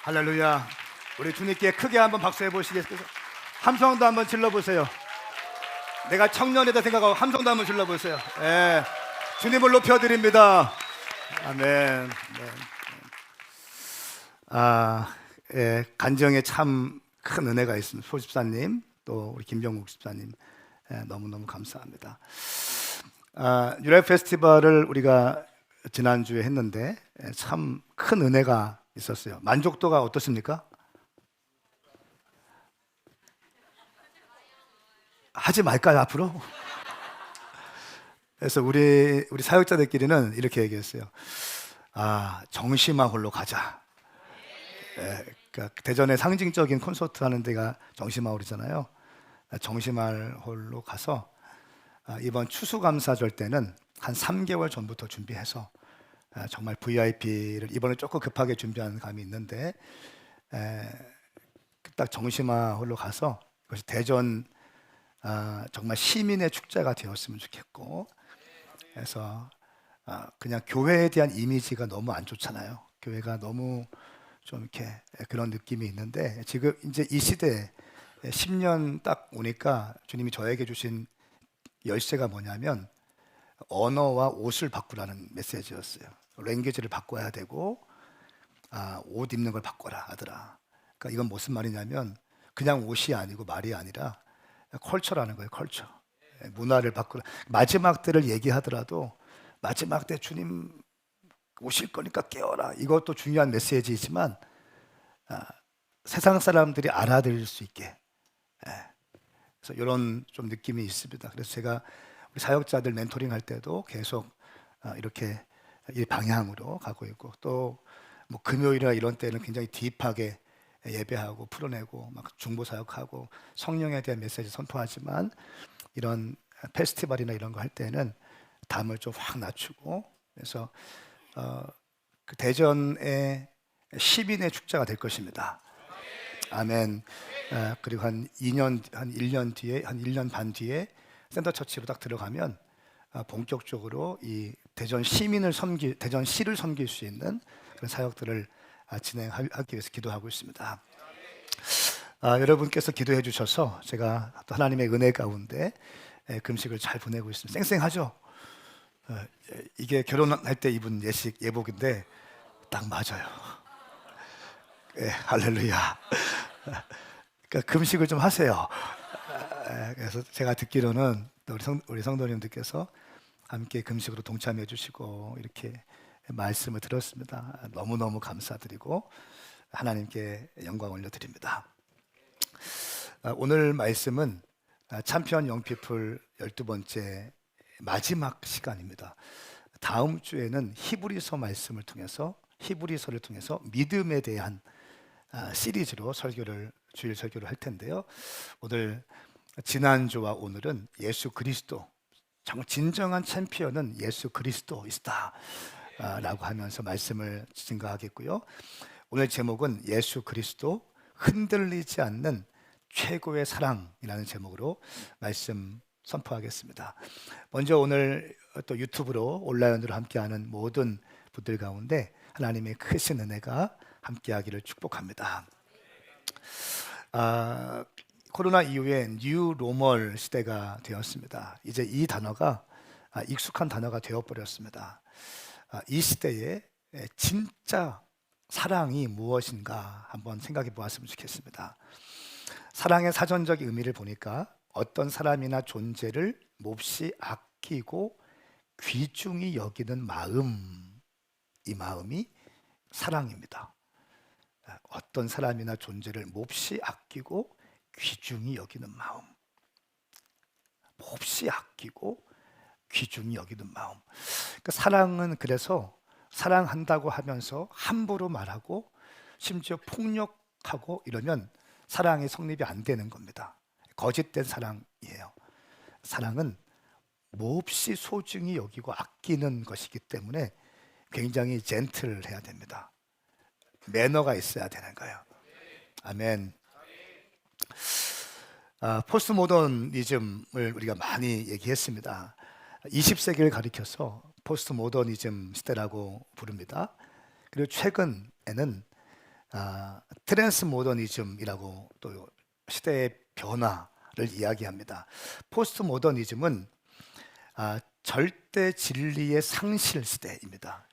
할렐루야. 우리 주님께 크게 한번 박수해 보시겠어요? 함성도 한번 질러 보세요. 내가 청년이다 생각하고 함성도 한번 질러 보세요. 예. 주님을 높여 드립니다. 아멘. 네. 예. 간정에 참 큰 은혜가 있습니다. 소 집사님, 또 우리 김정국 집사님, 예, 너무너무 감사합니다. 유라이트 페스티벌을 우리가 지난주에 했는데 참 큰 은혜가 있었어요. 만족도가 어떻습니까? 하지 말까요, 앞으로? 그래서 우리 사역자들끼리는 이렇게 얘기했어요. 정심아 홀로 가자. 예, 그러니까 대전의 상징적인 콘서트 하는 데가 정심아홀이잖아요. 정심아홀로 가서 이번 추수감사절 때는 한 3개월 전부터 준비해서 정말 VIP를 이번에 조금 급하게 준비한 감이 있는데 딱 정심아홀로 가서 그것이 대전 정말 시민의 축제가 되었으면 좋겠고, 그래서 그냥 교회에 대한 이미지가 너무 안 좋잖아요. 교회가 너무 좀 이렇게 그런 느낌이 있는데, 지금 이제 이 시대에 10년 딱 오니까 주님이 저에게 주신 열쇠가 뭐냐면 언어와 옷을 바꾸라는 메시지였어요. 랭귀지를 바꿔야 되고 옷 입는 걸 바꿔라 아들아. 그러니까 이건 무슨 말이냐면 그냥 옷이 아니고 말이 아니라 컬처라는 거예요. 컬처. 문화를 바꾸라. 마지막 때를 얘기하더라도 마지막 때 주님 오실 거니까 깨어라. 이것도 중요한 메시지이지만 세상 사람들이 알아들을 수 있게. 그래서 이런 좀 느낌이 있습니다. 그래서 제가 우리 사역자들 멘토링 할 때도 계속 이렇게 이 방향으로 가고 있고, 또 뭐 금요일이나 이런 때는 굉장히 딥하게 예배하고 풀어내고 막 중보 사역하고 성령에 대한 메시지 선포하지만, 이런 페스티벌이나 이런 거 할 때는 담을 좀 확 낮추고, 그래서 그 대전의 시민의 축제가 될 것입니다. 아멘. 그리고 한 1년 뒤에, 한 1년 반 뒤에 센터 처치로 딱 들어가면 본격적으로 이 대전 시를 섬길 수 있는 그런 사역들을 진행하기 위해서 기도하고 있습니다. 여러분께서 기도해 주셔서 제가 또 하나님의 은혜 가운데 금식을 잘 보내고 있습니다. 쌩쌩하죠? 이게 결혼할 때 입은 예복인데 딱 맞아요. 할렐루야. 그러니까 금식을 좀 하세요. 그래서 제가 듣기로는 우리 성도님들께서 함께 금식으로 동참해 주시고 이렇게 말씀을 들었습니다. 너무너무 감사드리고 하나님께 영광 올려드립니다. 오늘 말씀은 참피언 영피플 12번째 마지막 시간입니다. 다음 주에는 히브리서를 통해서 믿음에 대한 시리즈로 주일 설교를 할 텐데요. 오늘 지난주와 오늘은 예수 그리스도, 정말 진정한 챔피언은 예수 그리스도이다 라고 하면서 말씀을 증거하겠고요. 오늘 제목은 예수 그리스도 흔들리지 않는 최고의 사랑이라는 제목으로 말씀 선포하겠습니다. 먼저 오늘 또 유튜브로 온라인으로 함께하는 모든 분들 가운데 하나님의 크신 은혜가 함께하기를 축복합니다. 코로나 이후에 뉴 노멀 시대가 되었습니다. 이제 이 단어가 익숙한 단어가 되어버렸습니다. 이 시대에 진짜 사랑이 무엇인가 한번 생각해 보았으면 좋겠습니다. 사랑의 사전적 의미를 보니까 어떤 사람이나 존재를 몹시 아끼고 귀중히 여기는 마음, 이 마음이 사랑입니다. 어떤 사람이나 존재를 몹시 아끼고 귀중히 여기는 마음, 몹시 아끼고 귀중히 여기는 마음. 그러니까 사랑은 그래서 사랑한다고 하면서 함부로 말하고 심지어 폭력하고 이러면 사랑이 성립이 안 되는 겁니다. 거짓된 사랑이에요. 사랑은 몹시 소중히 여기고 아끼는 것이기 때문에 굉장히 젠틀해야 됩니다. 매너가 있어야 되는 거예요. 아멘. 포스트 모더니즘을 우리가 많이 얘기했습니다. 20세기를 가리켜서 포스트 모더니즘 시대라고 부릅니다. 그리고 최근에는 트랜스 모더니즘이라고 또 시대의 변화를 이야기합니다. 포스트 모더니즘은 절대 진리의 상실 시대입니다.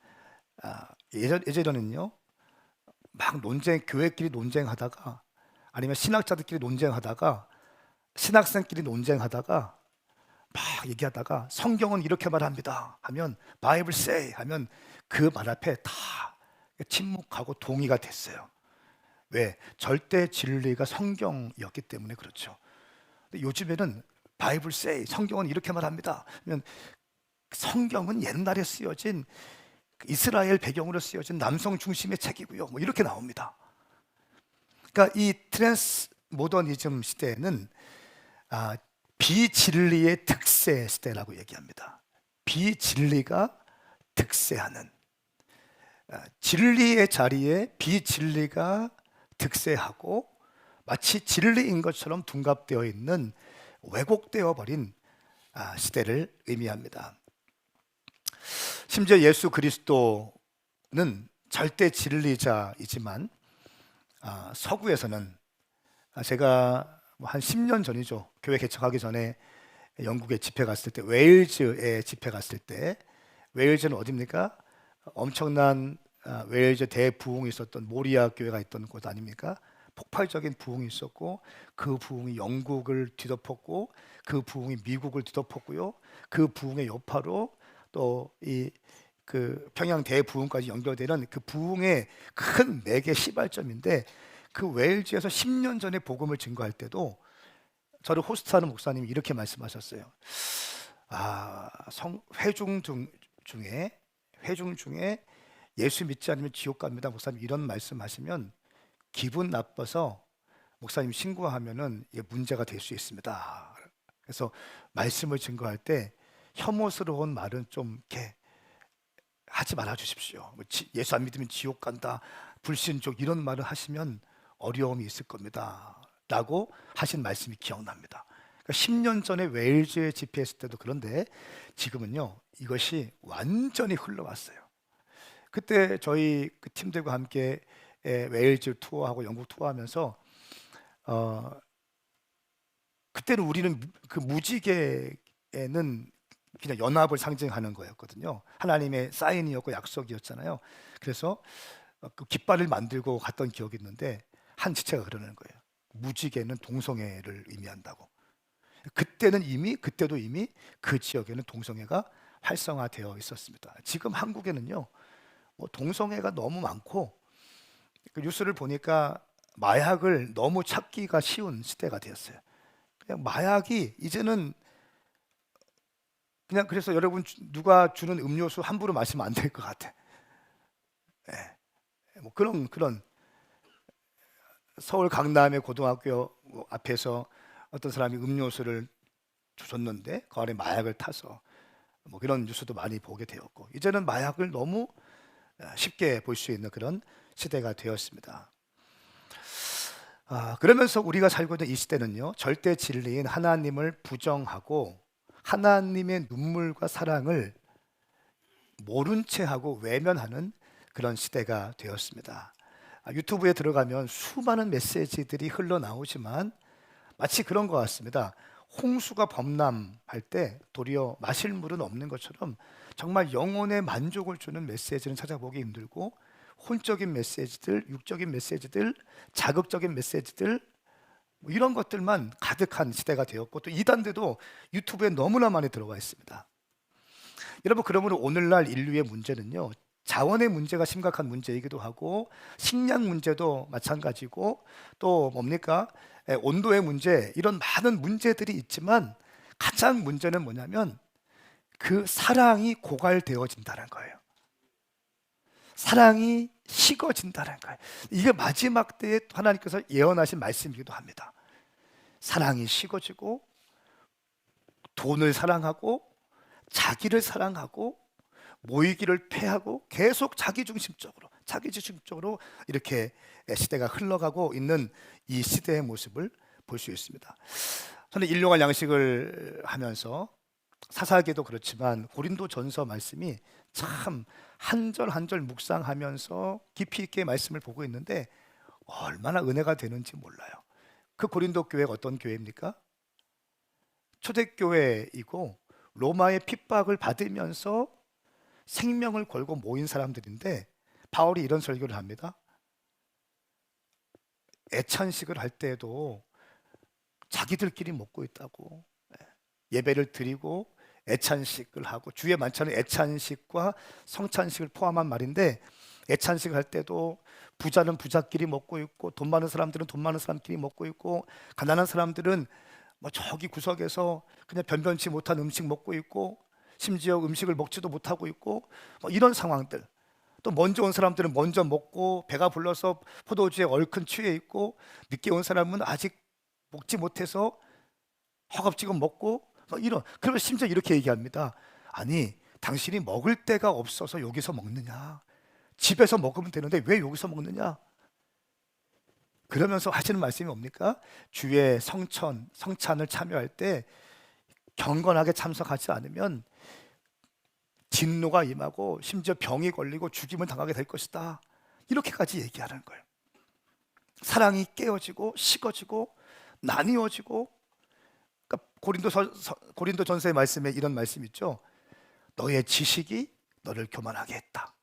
예전에는요, 막 교회끼리 논쟁하다가 아니면 신학자들끼리 논쟁하다가 신학생끼리 논쟁하다가 막 얘기하다가 성경은 이렇게 말합니다 하면 바이블 세이 하면 그 말 앞에 다 침묵하고 동의가 됐어요. 왜? 절대 진리가 성경이었기 때문에 그렇죠. 근데 요즘에는 바이블 세이 성경은 이렇게 말합니다 하면 성경은 옛날에 쓰여진 이스라엘 배경으로 쓰여진 남성 중심의 책이고요. 뭐 이렇게 나옵니다. 그러니까 이 트랜스 모더니즘 시대에는 비진리의 득세 시대라고 얘기합니다. 비진리가 득세하는 진리의 자리에 비진리가 득세하고 마치 진리인 것처럼 둔갑되어 있는 왜곡되어 버린 시대를 의미합니다. 심지어 예수 그리스도는 절대 진리자이지만 서구에서는 제가 한 10년 전이죠. 교회 개척하기 전에 영국에 집회 갔을 때 웨일즈에 집회 갔을 때 웨일즈는 어디입니까? 엄청난 웨일즈 대부흥이 있었던 모리아 교회가 있던 곳 아닙니까? 폭발적인 부흥이 있었고 그 부흥이 영국을 뒤덮었고 그 부흥이 미국을 뒤덮었고요. 그 부흥의 여파로 또 이 그 평양 대부흥까지 연결되는 그 부흥의 큰 매개 시발점인데 그 웨일즈에서 10년 전에 복음을 증거할 때도 저를 호스트하는 목사님이 이렇게 말씀하셨어요. 회중 중에 예수 믿지 않으면 지옥 갑니다. 목사님 이런 말씀하시면 기분 나빠서 목사님 신고하면은 이게 문제가 될 수 있습니다. 그래서 말씀을 증거할 때 혐오스러운 말은 좀 이렇게 하지 말아 주십시오. 예수 안 믿으면 지옥 간다, 불신족 이런 말을 하시면 어려움이 있을 겁니다. 라고 하신 말씀이 기억납니다. 그러니까 10년 전에 웨일즈에 집회했을 때도 그런데 지금은요 이것이 완전히 흘러왔어요. 그때 저희 그 팀들과 함께 웨일즈 투어하고 영국 투어하면서 그때는 우리는 그 무지개에는 그냥 연합을 상징하는 거였거든요. 하나님의 사인이었고 약속이었잖아요. 그래서 그 깃발을 만들고 갔던 기억이 있는데 한 지체가 그러는 거예요. 무지개는 동성애를 의미한다고. 그때도 이미 그 지역에는 동성애가 활성화되어 있었습니다. 지금 한국에는요, 뭐 동성애가 너무 많고 그 뉴스를 보니까 마약을 너무 찾기가 쉬운 시대가 되었어요. 그냥 마약이 이제는 그냥 그래서 여러분 누가 주는 음료수 함부로 마시면 안 될 것 같아. 뭐 그런 서울 강남의 고등학교 앞에서 어떤 사람이 음료수를 줬는데 그 안에 마약을 타서 뭐 그런 뉴스도 많이 보게 되었고 이제는 마약을 너무 쉽게 볼 수 있는 그런 시대가 되었습니다. 그러면서 우리가 살고 있는 이 시대는요 절대 진리인 하나님을 부정하고 하나님의 눈물과 사랑을 모른 채 하고 외면하는 그런 시대가 되었습니다. 유튜브에 들어가면 수많은 메시지들이 흘러나오지만 마치 그런 것 같습니다. 홍수가 범람할 때 도리어 마실 물은 없는 것처럼 정말 영혼의 만족을 주는 메시지는 찾아보기 힘들고 혼적인 메시지들, 육적인 메시지들, 자극적인 메시지들 뭐 이런 것들만 가득한 시대가 되었고 또 이단들도 유튜브에 너무나 많이 들어와 있습니다. 여러분 그러므로 오늘날 인류의 문제는요 자원의 문제가 심각한 문제이기도 하고 식량 문제도 마찬가지고 또 뭡니까 온도의 문제 이런 많은 문제들이 있지만 가장 문제는 뭐냐면 그 사랑이 고갈되어진다는 거예요. 사랑이 식어진다는 거예요. 이게 마지막 때에 하나님께서 예언하신 말씀이기도 합니다. 사랑이 식어지고 돈을 사랑하고 자기를 사랑하고 모이기를 패하고 계속 자기중심적으로 이렇게 시대가 흘러가고 있는 이 시대의 모습을 볼 수 있습니다. 저는 일용할 양식을 하면서 사사기도 그렇지만 고린도전서 말씀이 참 한 절 한 절 묵상하면서 깊이 있게 말씀을 보고 있는데 얼마나 은혜가 되는지 몰라요. 그 고린도 교회가 어떤 교회입니까? 초대교회이고 로마의 핍박을 받으면서 생명을 걸고 모인 사람들인데, 바울이 이런 설교를 합니다. 애찬식을 할 때에도 자기들끼리 먹고 있다고. 예배를 드리고 애찬식을 하고, 주의 만찬은 애찬식과 성찬식을 포함한 말인데, 애찬식을 할 때도 부자는 부자끼리 먹고 있고, 돈 많은 사람들은 돈 많은 사람끼리 먹고 있고, 가난한 사람들은 뭐 저기 구석에서 그냥 변변치 못한 음식 먹고 있고, 심지어 음식을 먹지도 못하고 있고, 뭐 이런 상황들. 또 먼저 온 사람들은 먼저 먹고 배가 불러서 포도주에 얼큰 취해 있고, 늦게 온 사람은 아직 먹지 못해서 허겁지겁 먹고, 뭐 이런. 그러면 심지어 이렇게 얘기합니다. 아니, 당신이 먹을 데가 없어서 여기서 먹느냐? 집에서 먹으면 되는데 왜 여기서 먹느냐? 그러면서 하시는 말씀이 뭡니까? 주의 성찬을 참여할 때 경건하게 참석하지 않으면 진노가 임하고 심지어 병이 걸리고 죽임을 당하게 될 것이다. 이렇게까지 얘기하는 거예요. 사랑이 깨어지고 식어지고 나뉘어지고. 그러니까 고린도전서의 말씀에 이런 말씀 있죠. 너의 지식이 너를 교만하게 했다.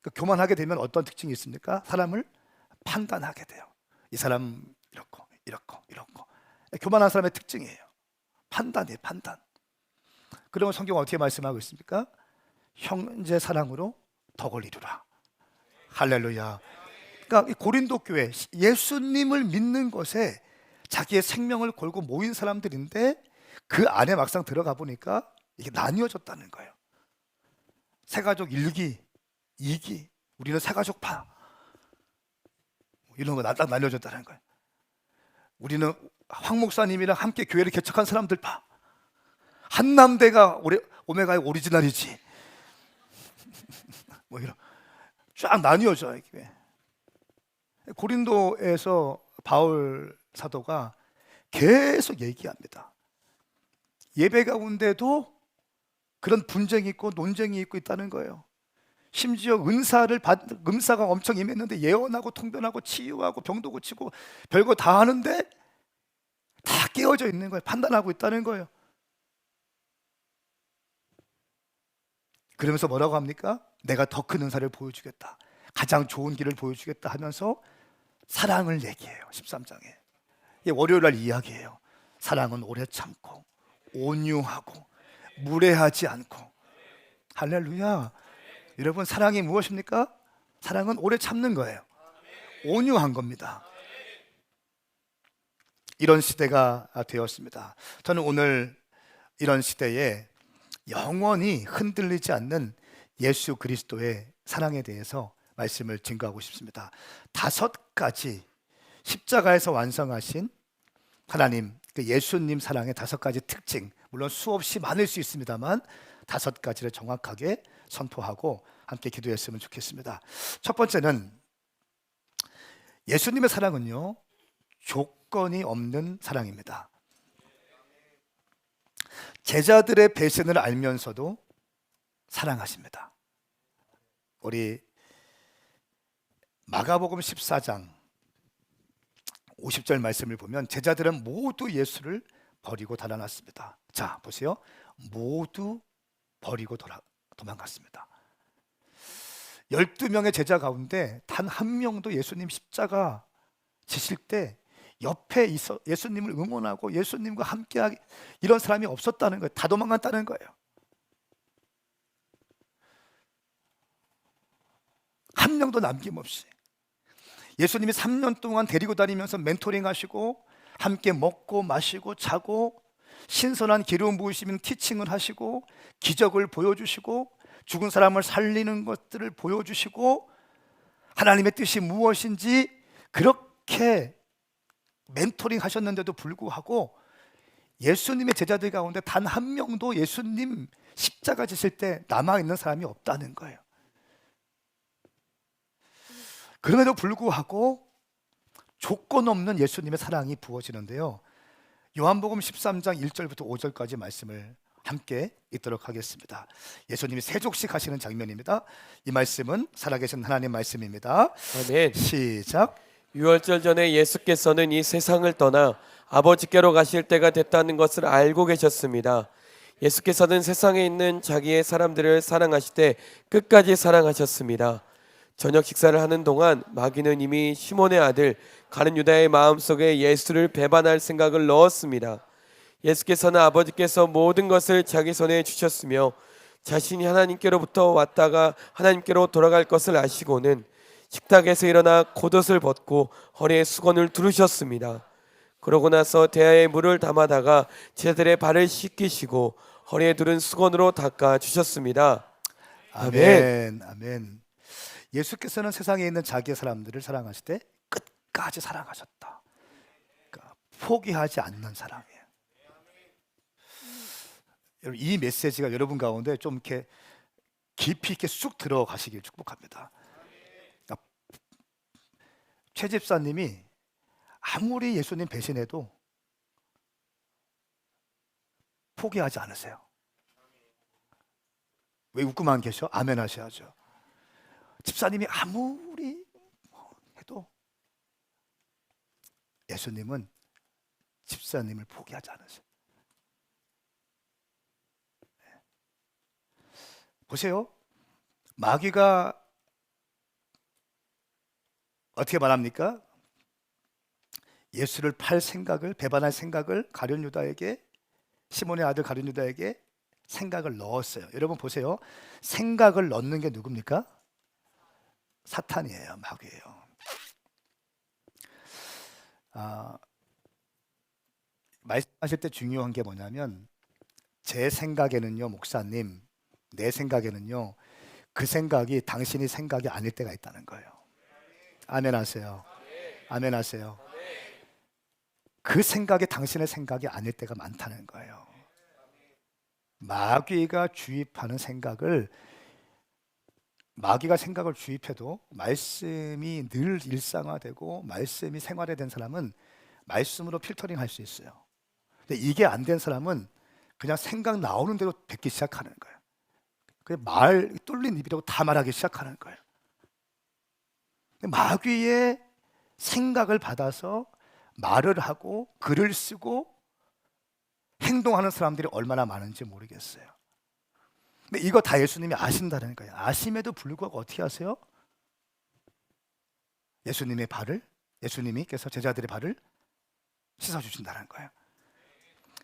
그러니까 교만하게 되면 어떤 특징이 있습니까? 사람을 판단하게 돼요. 이 사람 이렇고 이렇고 이렇고. 교만한 사람의 특징이에요. 판단이에요, 판단. 그러면 성경 어떻게 말씀하고 있습니까? 형제 사랑으로 덕을 이루라. 할렐루야. 그러니까 이 고린도 교회, 예수님을 믿는 것에 자기의 생명을 걸고 모인 사람들인데, 그 안에 막상 들어가 보니까 이게 나뉘어졌다는 거예요. 새가족 1기, 2기, 우리는 새가족파, 이런 거 딱 나뉘어졌다는 거예요. 우리는 황 목사님이랑 함께 교회를 개척한 사람들파, 한남대가 오메가의 오리지널이지, 뭐 이런 쫙 나뉘어져. 이게 고린도에서 바울 사도가 계속 얘기합니다. 예배 가운데도 그런 분쟁이 있고 논쟁이 있고 있다는 거예요. 심지어 은사가 엄청 임했는데 예언하고 통변하고 치유하고 병도 고치고 별거 다 하는데 다 깨어져 있는 거예요. 판단하고 있다는 거예요. 그러면서 뭐라고 합니까? 내가 더 큰 은사를 보여주겠다, 가장 좋은 길을 보여주겠다 하면서 사랑을 얘기해요. 13장에. 이게 월요일날 이야기예요. 사랑은 오래 참고 온유하고 무례하지 않고. 할렐루야. 여러분, 사랑이 무엇입니까? 사랑은 오래 참는 거예요. 온유한 겁니다. 이런 시대가 되었습니다. 저는 오늘 이런 시대에 영원히 흔들리지 않는 예수 그리스도의 사랑에 대해서 말씀을 증거하고 싶습니다. 5가지 십자가에서 완성하신 하나님, 그 예수님 사랑의 5가지 특징, 물론 수없이 많을 수 있습니다만 5가지를 정확하게 선포하고 함께 기도했으면 좋겠습니다. 첫 번째는, 예수님의 사랑은요, 조건이 없는 사랑입니다. 제자들의 배신을 알면서도 사랑하십니다. 우리 마가복음 14장 50절 말씀을 보면, 제자들은 모두 예수를 버리고 달아났습니다. 자, 보세요. 모두 버리고 도망갔습니다. 12명의 제자 가운데 단 한 명도 예수님 십자가 지실 때 옆에 있어 예수님을 응원하고 예수님과 함께하기, 이런 사람이 없었다는 거예요. 다 도망갔다는 거예요. 한 명도 남김없이. 예수님이 3년 동안 데리고 다니면서 멘토링 하시고, 함께 먹고 마시고 자고, 신선한 기름 부으시면 티칭을 하시고, 기적을 보여주시고, 죽은 사람을 살리는 것들을 보여주시고, 하나님의 뜻이 무엇인지 그렇게 멘토링 하셨는데도 불구하고 예수님의 제자들 가운데 단 한 명도 예수님 십자가 지실 때 남아있는 사람이 없다는 거예요. 그럼에도 불구하고 조건 없는 예수님의 사랑이 부어지는데요, 요한복음 13장 1절부터 5절까지 말씀을 함께 읽도록 하겠습니다. 예수님이 세족식 하시는 장면입니다. 이 말씀은 살아계신 하나님 말씀입니다. 아멘. 시작. 유월절 전에 예수께서는 이 세상을 떠나 아버지께로 가실 때가 됐다는 것을 알고 계셨습니다. 예수께서는 세상에 있는 자기의 사람들을 사랑하시되 끝까지 사랑하셨습니다. 저녁 식사를 하는 동안 마귀는 이미 시몬의 아들 가룟 유다의 마음속에 예수를 배반할 생각을 넣었습니다. 예수께서는 아버지께서 모든 것을 자기 손에 주셨으며 자신이 하나님께로부터 왔다가 하나님께로 돌아갈 것을 아시고는 식탁에서 일어나 겉옷을 벗고 허리에 수건을 두르셨습니다. 그러고 나서 대야에 물을 담아다가 제자들의 발을 씻기시고 허리에 두른 수건으로 닦아 주셨습니다. 아멘. 아멘. 아멘. 예수께서는 세상에 있는 자기의 사람들을 사랑하실 때 끝까지 사랑하셨다. 그러니까 포기하지 않는 사랑이에요. 여러분, 이 메시지가 여러분 가운데 좀 이렇게 깊이 있게 쑥 들어가시길 축복합니다. 그러니까 최 집사님이 아무리 예수님 배신해도 포기하지 않으세요. 왜 웃고만 계셔? 아멘 하셔야죠. 집사님이 아무리 해도 예수님은 집사님을 포기하지 않으세요. 보세요. 마귀가 어떻게 말합니까? 예수를 팔 생각을, 배반할 생각을 가룟 유다에게, 시몬의 아들 가룟 유다에게 생각을 넣었어요. 여러분 보세요. 생각을 넣는 게 누굽니까? 사탄이에요. 마귀예요. 말씀하실 때 중요한 게 뭐냐면, 제 생각에는요, 목사님, 내 생각에는요, 그 생각이 당신이 생각이 아닐 때가 있다는 거예요. 아멘 하세요. 아멘 하세요. 그 생각이 당신의 생각이 아닐 때가 많다는 거예요. 마귀가 주입하는 생각을, 마귀가 생각을 주입해도 말씀이 늘 일상화되고 말씀이 생활화된 사람은 말씀으로 필터링 할 수 있어요. 근데 이게 안 된 사람은 그냥 생각 나오는 대로 뱉기 시작하는 거예요. 그냥 말 뚫린 입이라고 다 말하기 시작하는 거예요. 마귀의 생각을 받아서 말을 하고 글을 쓰고 행동하는 사람들이 얼마나 많은지 모르겠어요. 근데 이거 다 예수님이 아신다는 거예요. 아심에도 불구하고 어떻게 하세요? 예수님의 발을, 예수님께서 제자들의 발을 씻어주신다는 거예요.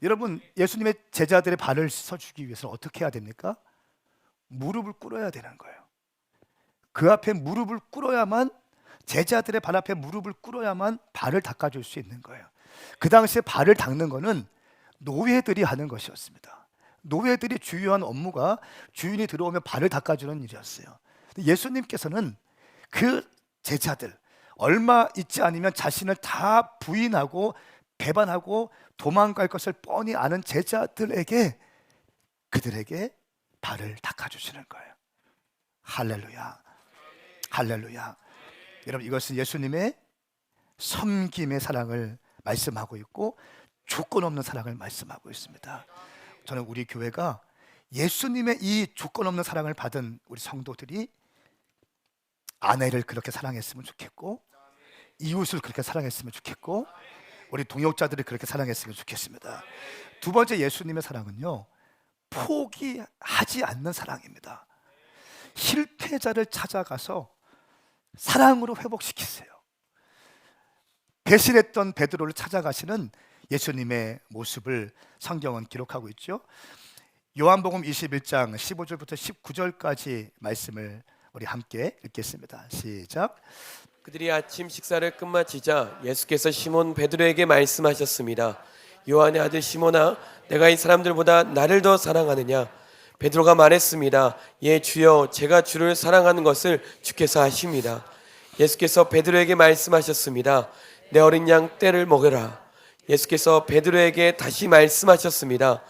여러분, 예수님의 제자들의 발을 씻어주기 위해서 어떻게 해야 됩니까? 무릎을 꿇어야 되는 거예요. 그 앞에 무릎을 꿇어야만, 제자들의 발 앞에 무릎을 꿇어야만 발을 닦아줄 수 있는 거예요. 그 당시에 발을 닦는 거는 노예들이 하는 것이었습니다. 노예들이 주요한 업무가 주인이 들어오면 발을 닦아주는 일이었어요. 예수님께서는 그 제자들, 얼마 있지 않으면 자신을 다 부인하고 배반하고 도망갈 것을 뻔히 아는 제자들에게, 그들에게 발을 닦아주시는 거예요. 할렐루야, 할렐루야. 여러분, 이것은 예수님의 섬김의 사랑을 말씀하고 있고 조건 없는 사랑을 말씀하고 있습니다. 저는 우리 교회가 예수님의 이 조건 없는 사랑을 받은 우리 성도들이 아내를 그렇게 사랑했으면 좋겠고, 이웃을 그렇게 사랑했으면 좋겠고, 우리 동역자들을 그렇게 사랑했으면 좋겠습니다. 두 번째, 예수님의 사랑은요, 포기하지 않는 사랑입니다. 실패자를 찾아가서 사랑으로 회복시키세요. 배신했던 베드로를 찾아가시는 예수님의 모습을 성경은 기록하고 있죠. 요한복음 21장 15절부터 19절까지 말씀을 우리 함께 읽겠습니다. 시작. 그들이 아침 식사를 끝마치자 예수께서 시몬 베드로에게 말씀하셨습니다. 요한의 아들 시몬아, 내가 이 사람들보다 나를 더 사랑하느냐? 베드로가 말했습니다. 예, 주여, 제가 주를 사랑하는 것을 주께서 아십니다. 예수께서 베드로에게 말씀하셨습니다. 내 어린 양 떼를 먹여라. 예수께서 베드로에게 다시 말씀하셨습니다.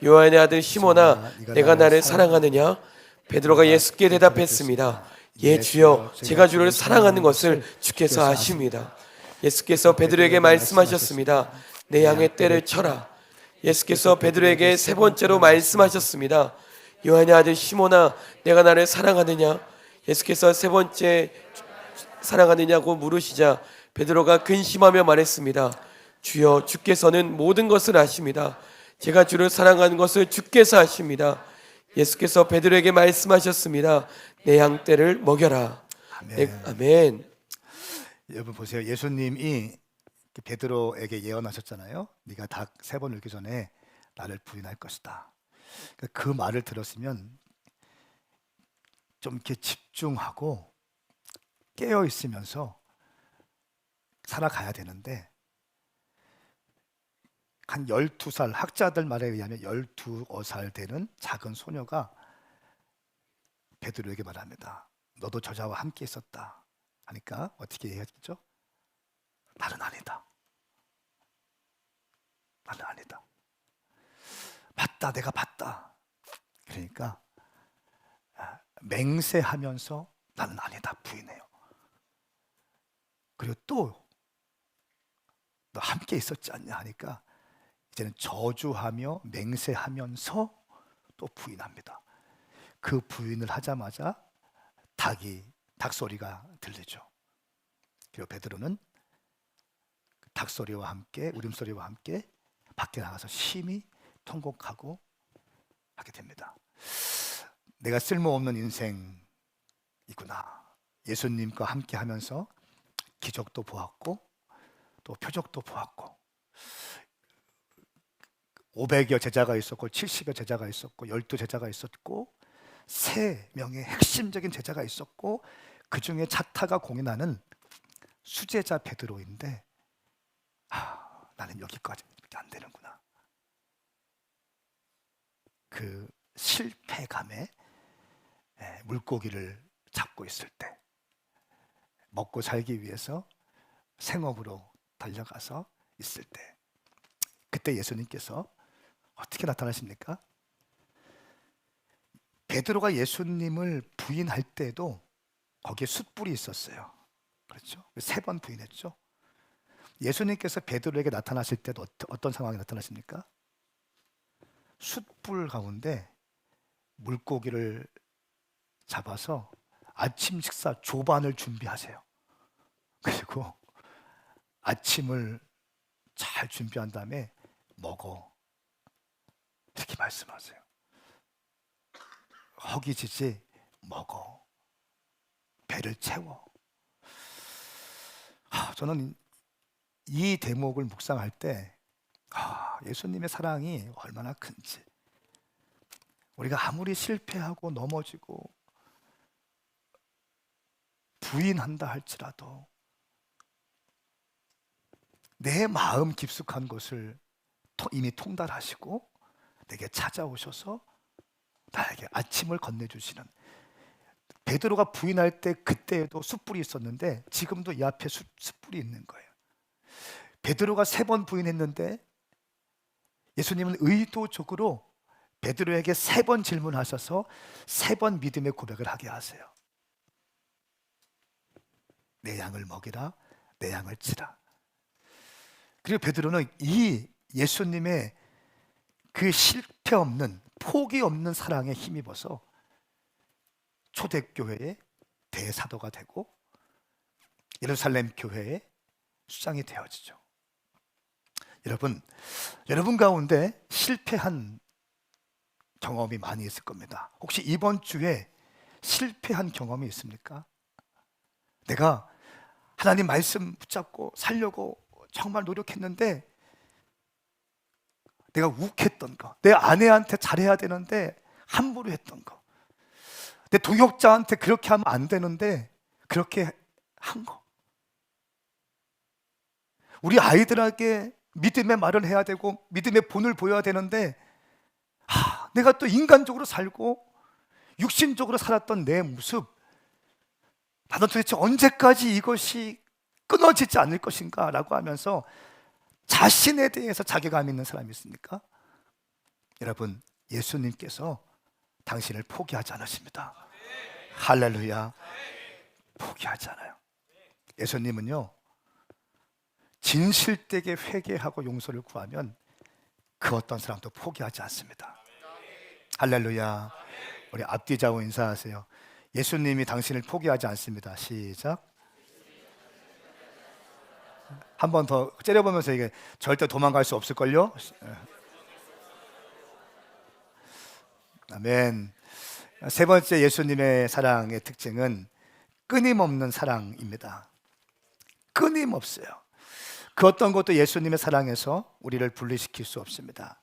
요한의 아들 시몬아, 내가 나를 사랑하느냐? 베드로가 예수께 대답했습니다. 예, 주여, 제가 주를 사랑하는 것을 주께서 아십니다. 예수께서 베드로에게 말씀하셨습니다. 내 양의 떼를 쳐라. 예수께서 베드로에게 세 번째로 말씀하셨습니다. 요한의 아들 시몬아, 내가 나를 사랑하느냐? 예수께서 세 사랑하느냐고 물으시자 베드로가 근심하며 말했습니다. 주여, 주께서는 모든 것을 아십니다. 제가 주를 사랑하는 것을 주께서 아십니다. 예수께서 베드로에게 말씀하셨습니다. 내 양떼를 먹여라. 아멘. 아멘. 여러분 보세요. 예수님이 베드로에게 예언하셨잖아요. 네가 닭 3번 울기 전에 나를 부인할 것이다. 그 말을 들었으면 좀 이렇게 집중하고 깨어 있으면서 살아가야 되는데, 한 12살, 학자들 말에 의하면 12살 되는 작은 소녀가 베드로에게 말합니다. 너도 저자와 함께 있었다 하니까 어떻게 얘기하죠? 나는 아니다. 나는 아니다. 봤다, 내가 봤다. 그러니까 맹세하면서 나는 아니다 부인해요. 그리고 또 너 함께 있었지 않냐 하니까 이제는 저주하며 맹세하면서 또 부인합니다. 그 부인을 하자마자 닭 소리가 들리죠. 그리고 베드로는 닭 소리와 함께 울음소리와 함께 밖에 나가서 심히 통곡하고 하게 됩니다. 내가 쓸모없는 인생이구나. 예수님과 함께 하면서 기적도 보았고 또 표적도 보았고 500여 제자가 있었고 70여 제자가 있었고 12제자가 있었고 3명의 핵심적인 제자가 있었고 그 중에 자타가 공인하는 수제자 베드로인데 나는 여기까지밖에 안 되는구나. 그 실패감에 물고기를 잡고 있을 때, 먹고 살기 위해서 생업으로 달려가서 있을 때, 그때 예수님께서 어떻게 나타나십니까? 베드로가 예수님을 부인할 때도 거기에 숯불이 있었어요. 그렇죠? 3번 부인했죠. 예수님께서 베드로에게 나타나실 때도 어떤 상황이 나타나십니까? 숯불 가운데 물고기를 잡아서 아침 식사 조반을 준비하세요. 그리고 아침을 잘 준비한 다음에 먹어. 이렇게 말씀하세요. 허기지지 먹어. 배를 채워. 저는 이 대목을 묵상할 때 예수님의 사랑이 얼마나 큰지, 우리가 아무리 실패하고 넘어지고 부인한다 할지라도 내 마음 깊숙한 것을 이미 통달하시고 내게 찾아오셔서 나에게 아침을 건네주시는, 베드로가 부인할 때 그때에도 숯불이 있었는데 지금도 이 앞에 숯불이 있는 거예요. 베드로가 3번 부인했는데 예수님은 의도적으로 베드로에게 3번 질문하셔서 3번 믿음의 고백을 하게 하세요. 내 양을 먹이라, 내 양을 치라. 그리고 베드로는 이 예수님의 그 실패 없는, 포기 없는 사랑에 힘입어서 초대교회의 대사도가 되고 예루살렘 교회의 수장이 되어지죠. 여러분 가운데 실패한 경험이 많이 있을 겁니다. 혹시 이번 주에 실패한 경험이 있습니까? 내가 하나님 말씀 붙잡고 살려고 정말 노력했는데 내가 욱했던 거, 내 아내한테 잘해야 되는데 함부로 했던 거, 내 동역자한테 그렇게 하면 안 되는데 그렇게 한 거, 우리 아이들에게 믿음의 말을 해야 되고 믿음의 본을 보여야 되는데 내가 또 인간적으로 살고 육신적으로 살았던 내 모습, 나는 도대체 언제까지 이것이 끊어지지 않을 것인가 라고 하면서 자신에 대해서 자괴감 있는 사람이 있습니까? 여러분, 예수님께서 당신을 포기하지 않으십니다. 할렐루야. 포기하지 않아요. 예수님은요, 진실되게 회개하고 용서를 구하면 그 어떤 사람도 포기하지 않습니다. 할렐루야. 우리 앞뒤 좌우 인사하세요. 예수님이 당신을 포기하지 않습니다. 시작. 한 번 더 째려보면서 이게 절대 도망갈 수 없을걸요? 아멘. 세 번째 예수님의 사랑의 특징은 끊임없는 사랑입니다. 끊임없어요. 그 어떤 것도 예수님의 사랑에서 우리를 분리시킬 수 없습니다.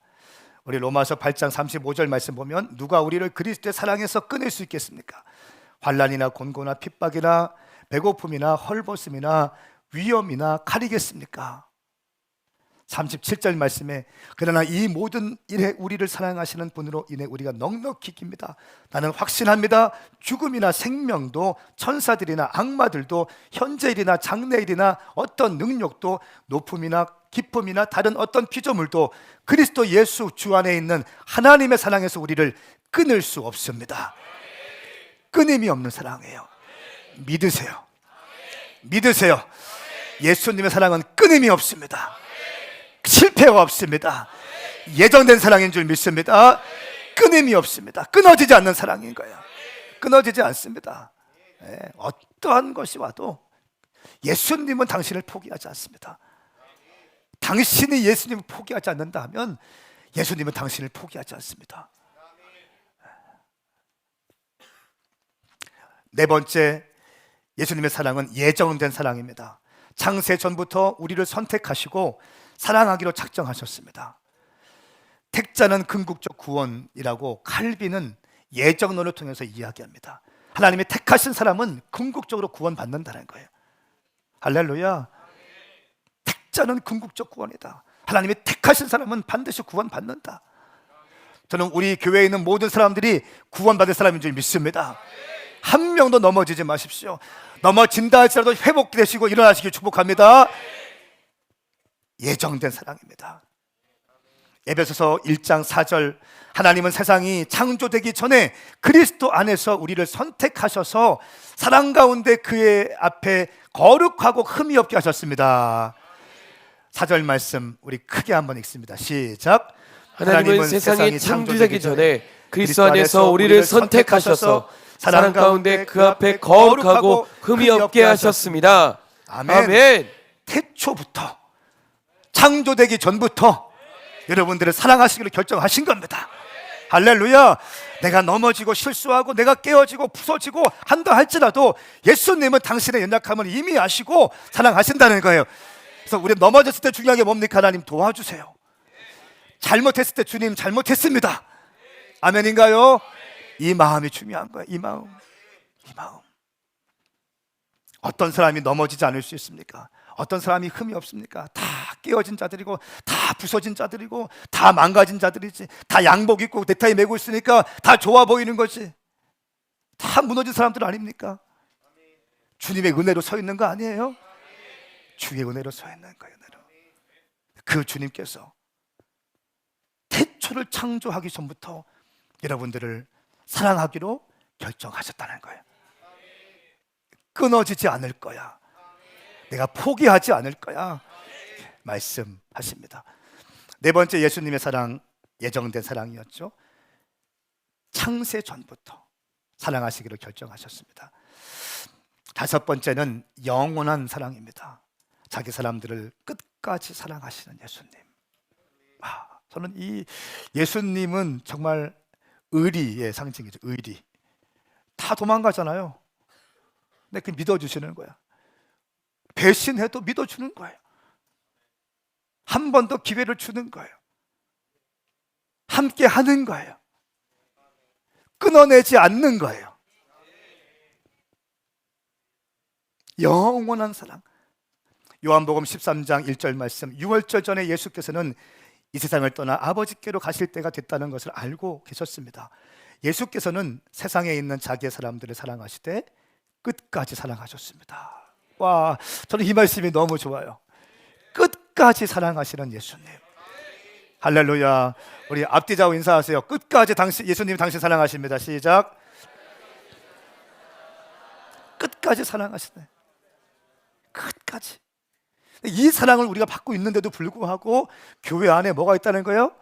우리 로마서 8장 35절 말씀 보면 누가 우리를 그리스도의 사랑에서 끊을 수 있겠습니까? 환난이나 곤고나 핍박이나 배고픔이나 헐벗음이나 위험이나 칼이겠습니까? 37절 말씀에 그러나 이 모든 일에 우리를 사랑하시는 분으로 인해 우리가 넉넉히 깁니다. 나는 확신합니다. 죽음이나 생명도 천사들이나 악마들도 현재일이나 장래일이나 어떤 능력도 높음이나 기쁨이나 다른 어떤 피조물도 그리스도 예수 주 안에 있는 하나님의 사랑에서 우리를 끊을 수 없습니다. 끊임이 없는 사랑이에요. 믿으세요. 믿으세요. 예수님의 사랑은 끊임이 없습니다. 실패가 없습니다. 예정된 사랑인 줄 믿습니다. 끊임이 없습니다. 끊어지지 않는 사랑인 거예요. 끊어지지 않습니다. 어떠한 것이 와도 예수님은 당신을 포기하지 않습니다. 당신이 예수님을 포기하지 않는다 하면 예수님은 당신을 포기하지 않습니다. 네 번째, 예수님의 사랑은 예정된 사랑입니다. 창세 전부터 우리를 선택하시고 사랑하기로 작정하셨습니다. 택자는 궁극적 구원이라고 칼빈은 예정론을 통해서 이야기합니다. 하나님이 택하신 사람은 궁극적으로 구원받는다는 거예요. 할렐루야. 택자는 궁극적 구원이다. 하나님이 택하신 사람은 반드시 구원받는다. 저는 우리 교회에 있는 모든 사람들이 구원받을 사람인 줄 믿습니다. 한 명도 넘어지지 마십시오. 넘어진다 할지라도 회복되시고 일어나시길 축복합니다. 예정된 사랑입니다. 에베소서 1장 4절 하나님은 세상이 창조되기 전에 그리스도 안에서 우리를 선택하셔서 사랑 가운데 그의 앞에 거룩하고 흠이 없게 하셨습니다. 4절 말씀 우리 크게 한번 읽습니다. 시작. 하나님은 세상이 창조되기 전에 그리스도 안에서 우리를 선택하셔서 사랑 가운데 그 앞에 거룩하고 흠이 없게 하셨습니다. 아멘. 아멘. 태초부터 창조되기 전부터 여러분들을 사랑하시기로 결정하신 겁니다. 할렐루야. 내가 넘어지고 실수하고 내가 깨어지고 부서지고 한다 할지라도 예수님은 당신의 연약함을 이미 아시고 사랑하신다는 거예요. 그래서 우리 넘어졌을 때 중요한 게 뭡니까? 하나님 도와주세요. 잘못했을 때 주님 잘못했습니다. 아멘인가요? 이 마음이 중요한 거예요. 이 마음. 어떤 사람이 넘어지지 않을 수 있습니까? 어떤 사람이 흠이 없습니까? 다 깨어진 자들이고 다 부서진 자들이고 다 망가진 자들이지. 다 양복 입고 넥타이 메고 있으니까 다 좋아 보이는 거지. 다 무너진 사람들 아닙니까? 주님의 은혜로 서 있는 거 아니에요? 주의 은혜로 서 있는 거예요. 은혜로. 그 주님께서 태초를 창조하기 전부터 여러분들을 사랑하기로 결정하셨다는 거예요. 끊어지지 않을 거야. 내가 포기하지 않을 거야. 말씀하십니다. 네 번째 예수님의 사랑, 예정된 사랑이었죠. 창세 전부터 사랑하시기로 결정하셨습니다. 다섯 번째는 영원한 사랑입니다. 자기 사람들을 끝까지 사랑하시는 예수님. 저는 이 예수님은 정말 의리의 상징이죠. 의리. 다 도망가잖아요. 근데 그 믿어주시는 거야. 배신해도 믿어주는 거예요. 한 번 더 기회를 주는 거예요. 함께 하는 거예요. 끊어내지 않는 거예요. 영원한 사랑. 요한복음 13장 1절 말씀, 6월절 전에 예수께서는 이 세상을 떠나 아버지께로 가실 때가 됐다는 것을 알고 계셨습니다. 예수께서는 세상에 있는 자기의 사람들을 사랑하시되 끝까지 사랑하셨습니다. 와, 저는 이 말씀이 너무 좋아요. 끝까지 사랑하시는 예수님. 할렐루야. 우리 앞뒤좌우 인사하세요. 끝까지 예수님 당신 사랑하십니다. 시작. 끝까지 사랑하시네. 끝까지. 이 사랑을 우리가 받고 있는데도 불구하고 교회 안에 뭐가 있다는 거예요?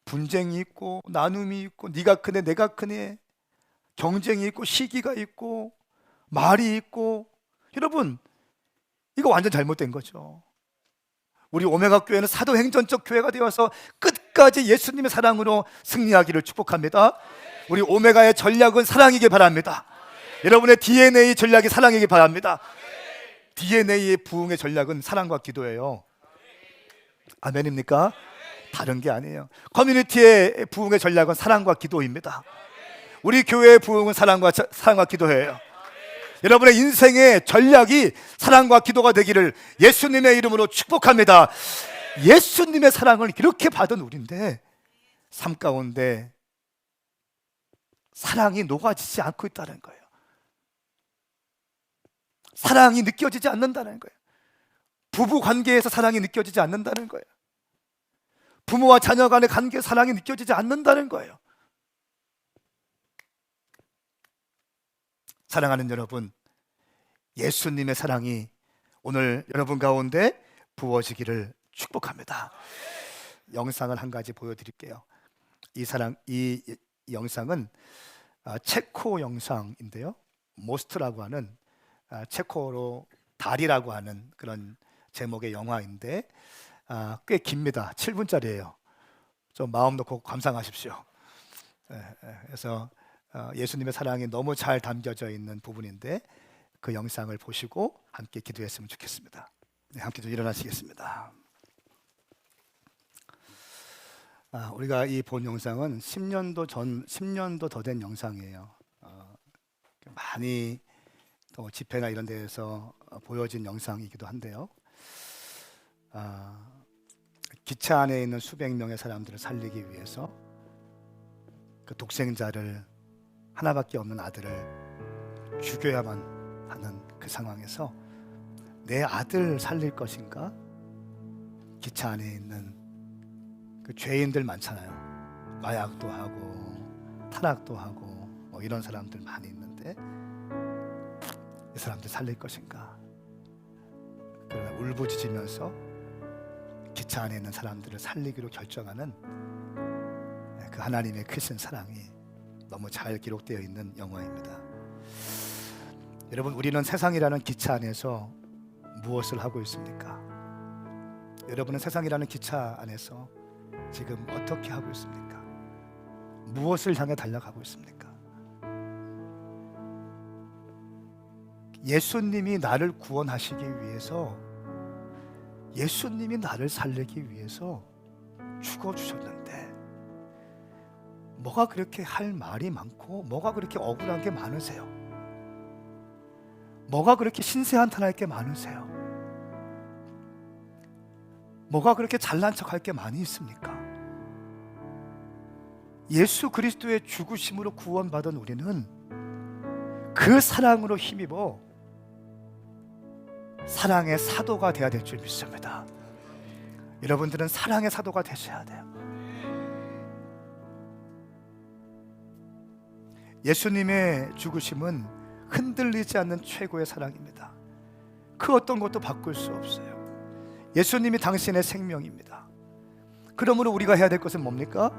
분쟁이 있고 나눔이 있고 네가 크네 내가 크네, 경쟁이 있고 시기가 있고 말이 있고. 여러분, 이거 완전 잘못된 거죠. 우리 오메가 교회는 사도행전적 교회가 되어서 끝까지 예수님의 사랑으로 승리하기를 축복합니다. 우리 오메가의 전략은 사랑이길 바랍니다. 여러분의 DNA 전략이 사랑이길 바랍니다. DNA의 부흥의 전략은 사랑과 기도예요. 아멘입니까? 다른 게 아니에요. 커뮤니티의 부흥의 전략은 사랑과 기도입니다. 우리 교회의 부흥은 사랑과 기도예요. 여러분의 인생의 전략이 사랑과 기도가 되기를 예수님의 이름으로 축복합니다. 예수님의 사랑을 이렇게 받은 우리인데 삶 가운데 사랑이 녹아지지 않고 있다는 거예요. 사랑이 느껴지지 않는다는 거예요. 부부 관계에서 사랑이 느껴지지 않는다는 거예요. 부모와 자녀 간의 관계에서 사랑이 느껴지지 않는다는 거예요. 사랑하는 여러분, 예수님의 사랑이 오늘 여러분 가운데 부어지기를 축복합니다. 영상을 한 가지 보여드릴게요. 이 영상은 체코 영상인데요. 모스트라고 하는 체코로 달이라고 하는 그런 제목의 영화인데 꽤 깁니다. 7분짜리예요. 좀 마음 놓고 감상하십시오. 그래서 예수님의 사랑이 너무 잘 담겨져 있는 부분인데 그 영상을 보시고 함께 기도했으면 좋겠습니다. 네, 함께 좀 일어나시겠습니다. 우리가 이 본 영상은 10년도 더 된 영상이에요. 많이 또 집회나 이런 데에서 보여진 영상이기도 한데요. 기차 안에 있는 수백 명의 사람들을 살리기 위해서 그 독생자를 하나밖에 없는 아들을 죽여야만 하는 그 상황에서 내 아들 살릴 것인가? 기차 안에 있는 그 죄인들 많잖아요. 마약도 하고 타락도 하고 뭐 이런 사람들 많이 있는데 이 사람들 살릴 것인가? 그러나 울부짖으면서 기차 안에 있는 사람들을 살리기로 결정하는 그 하나님의 크신 사랑이 너무 잘 기록되어 있는 영화입니다. 여러분, 우리는 세상이라는 기차 안에서 무엇을 하고 있습니까? 여러분은 세상이라는 기차 안에서 지금 어떻게 하고 있습니까? 무엇을 향해 달려가고 있습니까? 예수님이 나를 구원하시기 위해서, 예수님이 나를 살리기 위해서 죽어주셨는데 뭐가 그렇게 할 말이 많고 뭐가 그렇게 억울한 게 많으세요? 뭐가 그렇게 신세한탄할 게 많으세요? 뭐가 그렇게 잘난 척할 게 많이 있습니까? 예수 그리스도의 죽으심으로 구원받은 우리는 그 사랑으로 힘입어 사랑의 사도가 되어야 될 줄 믿습니다. 여러분들은 사랑의 사도가 되셔야 돼요. 예수님의 죽으심은 흔들리지 않는 최고의 사랑입니다. 그 어떤 것도 바꿀 수 없어요. 예수님이 당신의 생명입니다. 그러므로 우리가 해야 될 것은 뭡니까?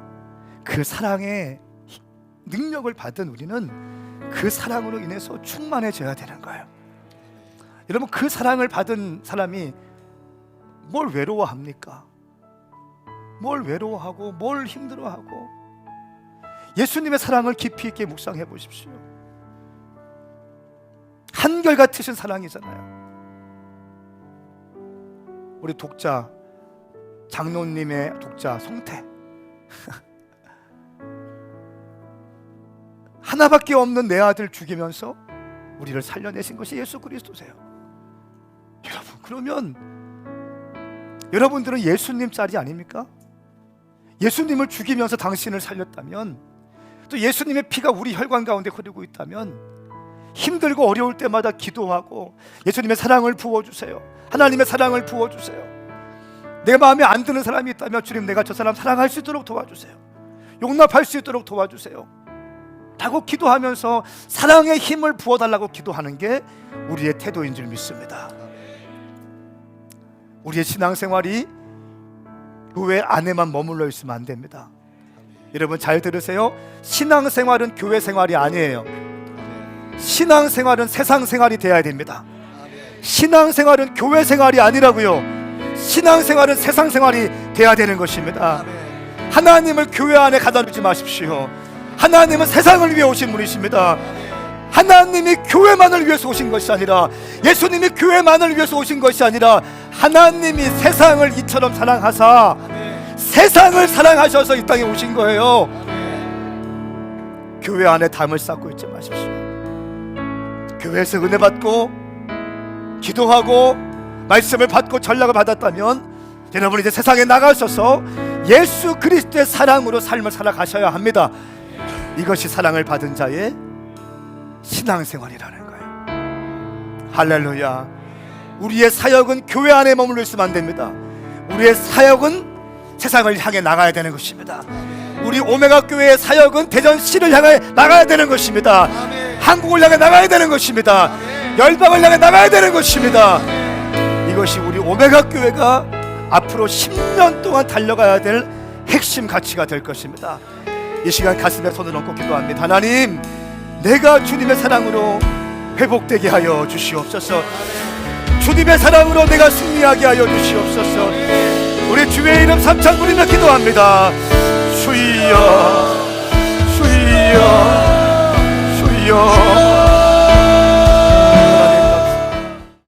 그 사랑의 능력을 받은 우리는 그 사랑으로 인해서 충만해져야 되는 거예요. 여러분, 그 사랑을 받은 사람이 뭘 외로워합니까? 뭘 외로워하고 뭘 힘들어하고? 예수님의 사랑을 깊이 있게 묵상해 보십시오. 한결같으신 사랑이잖아요. 우리 독자, 장로님의 독자 송태 하나밖에 없는 내 아들 죽이면서 우리를 살려내신 것이 예수 그리스도세요. 여러분, 그러면 여러분들은 예수님 짤이 아닙니까? 예수님을 죽이면서 당신을 살렸다면, 또 예수님의 피가 우리 혈관 가운데 흐르고 있다면, 힘들고 어려울 때마다 기도하고 예수님의 사랑을 부어주세요. 하나님의 사랑을 부어주세요. 내 마음에 안 드는 사람이 있다면 주님, 내가 저 사람 사랑할 수 있도록 도와주세요. 용납할 수 있도록 도와주세요 라고 기도하면서 사랑의 힘을 부어달라고 기도하는 게 우리의 태도인 줄 믿습니다. 우리의 신앙생활이 교회 안에만 머물러 있으면 안 됩니다. 여러분 잘 들으세요. 신앙생활은 교회 생활이 아니에요. 신앙생활은 세상 생활이 되어야 됩니다. 신앙생활은 교회 생활이 아니라고요. 신앙생활은 세상 생활이 돼야 되는 것입니다. 하나님을 교회 안에 가다 두지 마십시오. 하나님은 세상을 위해 오신 분이십니다. 하나님이 교회만을 위해서 오신 것이 아니라, 예수님이 교회만을 위해서 오신 것이 아니라, 하나님이 세상을 이처럼 사랑하사 세상을 사랑하셔서 이 땅에 오신 거예요. 교회 안에 담을 쌓고 있지 마십시오. 교회에서 은혜 받고 기도하고 말씀을 받고 전락을 받았다면 여러분 이제 세상에 나가셔서 예수 그리스도의 사랑으로 삶을 살아가셔야 합니다. 이것이 사랑을 받은 자의 신앙생활이라는 거예요. 할렐루야. 우리의 사역은 교회 안에 머물러 있으면 안 됩니다. 우리의 사역은 세상을 향해 나가야 되는 것입니다. 우리 오메가 교회의 사역은 대전시를 향해 나가야 되는 것입니다. 한국을 향해 나가야 되는 것입니다. 열방을 향해 나가야 되는 것입니다. 이것이 우리 오메가 교회가 앞으로 10년 동안 달려가야 될 핵심 가치가 될 것입니다. 이 시간 가슴에 손을 얹고 기도합니다. 하나님, 내가 주님의 사랑으로 회복되게 하여 주시옵소서. 주님의 사랑으로 내가 승리하게 하여 주시옵소서. 우리 주의 이름 삼창 부리며 기도합니다. 주여